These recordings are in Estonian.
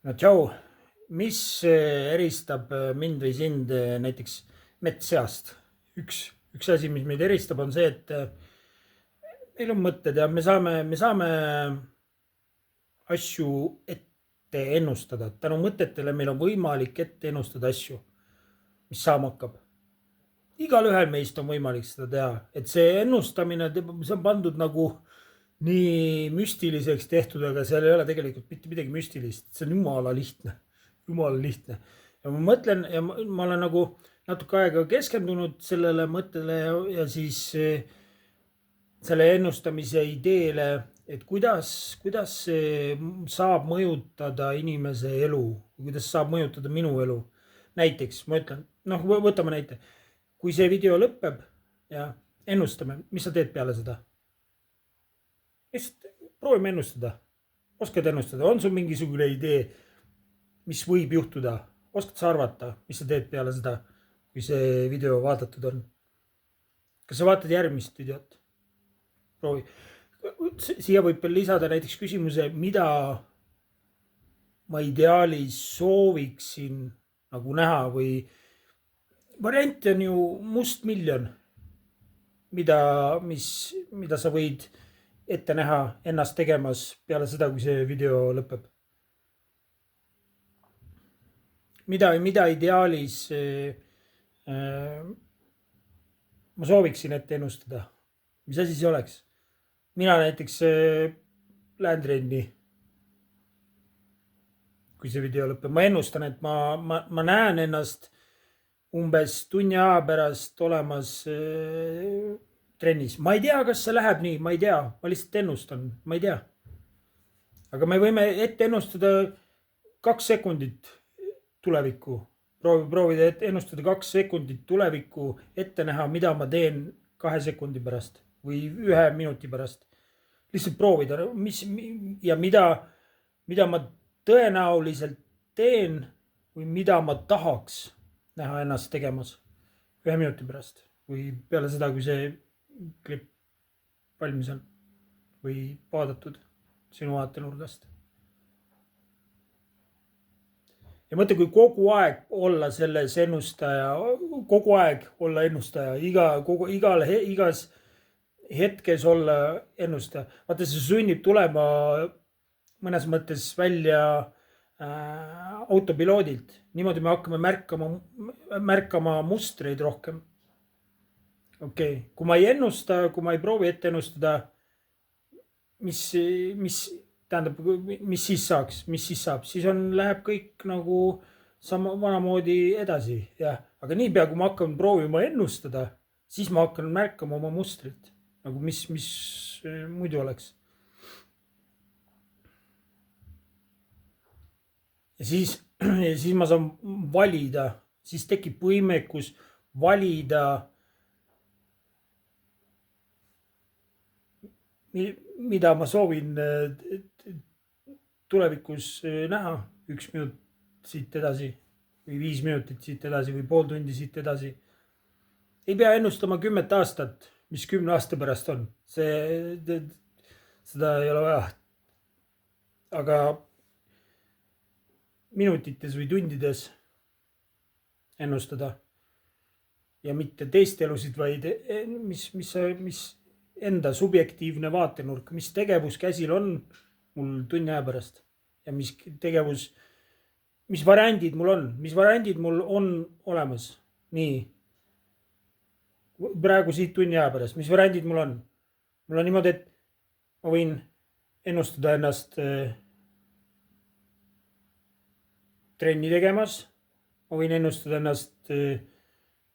No tšau, mis eristab mind või sind näiteks metsseast? üks asi, mis meid eristab, on see, et meil on mõtted ja me saame asju ette ennustada. tänu mõtetele meil on võimalik ette ennustada asju, mis saama hakkab. Igalühel meist on võimalik seda teha, et see ennustamine, see on pandud nagu nii müstiliseks tehtud, aga seal ei ole tegelikult mitte midagi müstilist, see on jumala lihtne. ja ma mõtlen ja ma olen nagu natuke aega keskendunud sellele mõttele ja siis selle ennustamise ideele, et kuidas see saab mõjutada inimese elu, kuidas saab mõjutada minu elu. näiteks ma ütlen, noh, võtame näite, kui see video lõpeb ja ennustame, mis sa teed peale seda? lihtsalt proovime ennustada. oskad ennustada, on sul mingisugune idee, mis võib juhtuda? oskad sa arvata, mis sa teed peale seda, kui see video vaadatud on? kas sa vaatad järgmist videot? proovi. siia võib veel lisada näiteks küsimuse, mida ma ideaalis sooviksin nagu näha või variante on ju mustmiljon, mida sa võid ette näha ennast tegemas peale seda, kui see video lõpeb. mida ideaalis ma sooviksin ette ennustada? mis asi see oleks? mina näiteks lähen trenni, kui see video lõpeb. ma ennustan, et ma näen ennast umbes tunni aja pärast olemas trennis. ma ei tea, kas see läheb nii, ma ei tea, ma lihtsalt ennustan, ma ei tea. aga me võime ette ennustada 2 sekundit tulevikku. proovida ennustada 2 sekundit tulevikku, ette näha, mida ma teen 2 sekundi pärast või 1 minuti pärast. lihtsalt proovida, mida ma tõenäoliselt teen või mida ma tahaks näha ennast tegemas 1 minuti pärast või peale seda, kui see klipp valmis on või vaadatud sinu vaatenurgast. ja mõtle, kui kogu aeg olla selles ennustaja, kogu aeg olla ennustaja, igas hetkes olla ennustaja. vaata, see sunnib tulema mõnes mõttes välja autopiloodilt. niimoodi me hakkame märkama mustreid rohkem. okei, kui ma ei ennusta, kui ma ei proovi ette ennustada, mis tähendab, mis siis saab, siis läheb kõik nagu sama vanamoodi edasi, jah. aga niipea, kui ma hakkan proovima ennustada, siis ma hakkan märkama oma mustrit, nagu mis muidu oleks. ja siis ma saan valida, siis tekib võimekus valida, mida ma soovin tulevikus näha. 1 minut siit edasi või 5 minutit siit edasi või pool tundi siit edasi. ei pea ennustama 10 aastat, mis 10 aasta pärast on. seda ei ole vaja. aga minutites või tundides ennustada ja mitte teiste elusid, vaid mis enda subjektiivne vaatenurk, mis tegevus käsil on mul tunni aja pärast ja mis variandid mul on olemas. nii, praegu siit tunni aja pärast, mis variandid mul on? mul on niimoodi, et ma võin ennustada ennast trenni tegemas, ma võin ennustada ennast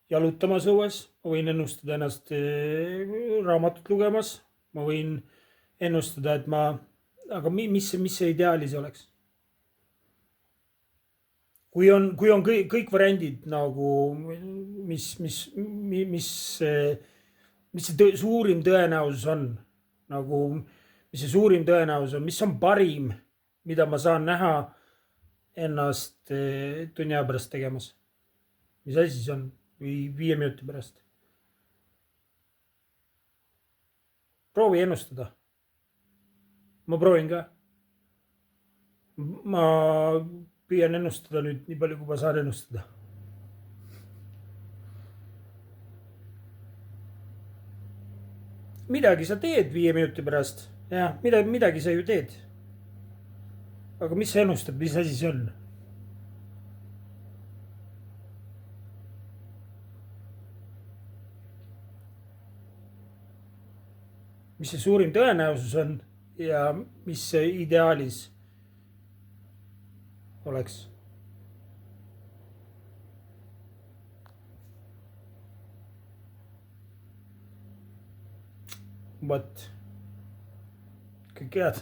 jalutamas õues, ma võin ennustada ennast raamatut lugemas, ma võin ennustada, et aga mis see ideaalis oleks? kui on kõik variandid nagu, mis see suurim tõenäosus on, nagu mis see suurim tõenäosus on, mis on parim, mida ma saan näha ennast tunni aja pärast tegemas? mis asi siis on? või 5 minuti pärast? proovi ennustada. ma proovin ka. ma püüan ennustada nüüd nii palju, kui ma saan ennustada. Midagi sa teed 5 minuti pärast. Jah, midagi sa ju teed. Aga mis sa ennustad, mis asi see on? Mis see suurim tõenäosus on ja mis see ideaalis oleks? Vot, kõike head.